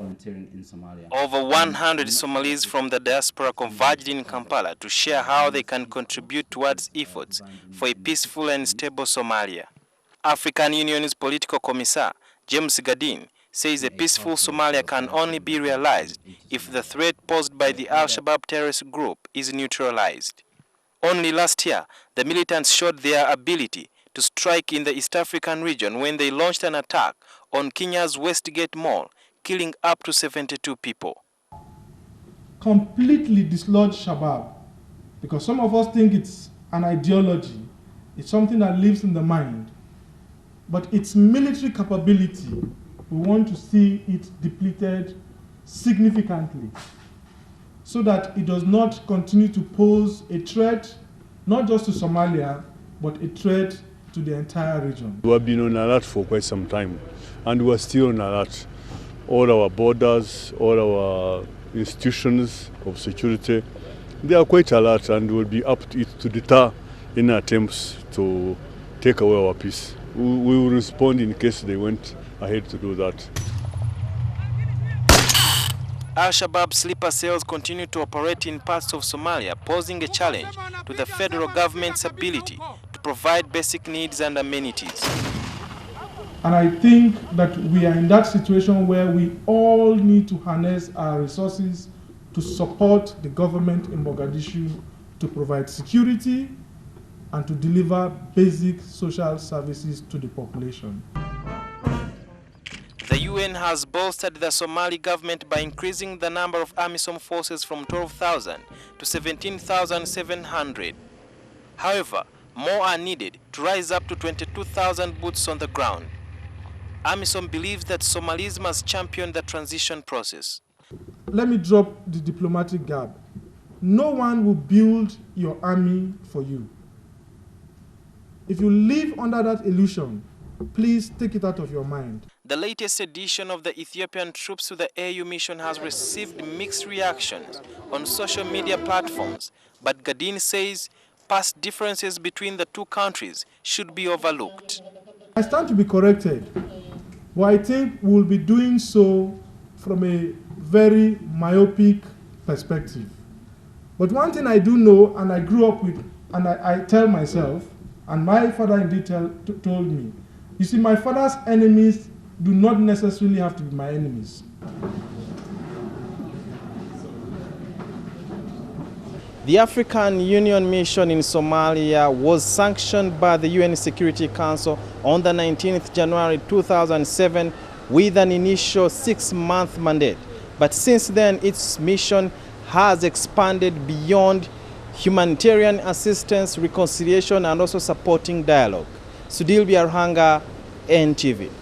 volunteering in Somalia. Over 100 Somalis from the diaspora converged in Kampala to share how they can contribute towards efforts for a peaceful and stable Somalia. African Union's political commissar, James Gadin, says a peaceful Somalia can only be realized if the threat posed by the Al-Shabaab terrorist group is neutralized. Only last year, the militants showed their ability to strike in the East African region when they launched an attack on Kenya's Westgate Mall, killing up to 72 people. Completely dislodge Shabab, because some of us think it's an ideology, it's something that lives in the mind, but its military capability, we want to see it depleted significantly so that it does not continue to pose a threat, not just to Somalia, but a threat to the entire region. We have been on alert for quite some time, and we are still on alert. All our borders, all our institutions of security, they are quite alert, and will be up to it to deter any attempts to take away our peace. We will respond in case they went ahead to do that. Al-Shabaab sleeper cells continue to operate in parts of Somalia, posing a challenge to the federal government's ability to provide basic needs and amenities. And I think that we are in that situation where we all need to harness our resources to support the government in Mogadishu to provide security and to deliver basic social services to the population. The UN has bolstered the Somali government by increasing the number of AMISOM forces from 12,000 to 17,700. However, more are needed to rise up to 22,000 boots on the ground. AMISOM believes that Somalis must champion the transition process. Let me drop the diplomatic gap. No one will build your army for you. If you live under that illusion, please take it out of your mind. The latest edition of the Ethiopian troops to the AU mission has received mixed reactions on social media platforms, but Gadin says past differences between the two countries should be overlooked. I stand to be corrected, but I think we'll be doing so from a very myopic perspective. But one thing I do know, and I grew up with, and I tell myself, and my father indeed told me, you see, my father's enemies do not necessarily have to be my enemies. The African Union mission in Somalia was sanctioned by the UN Security Council on the 19th January 2007 with an initial 6-month mandate. But since then, its mission has expanded beyond humanitarian assistance, reconciliation, and also supporting dialogue. Sudil Biarhanga, NTV.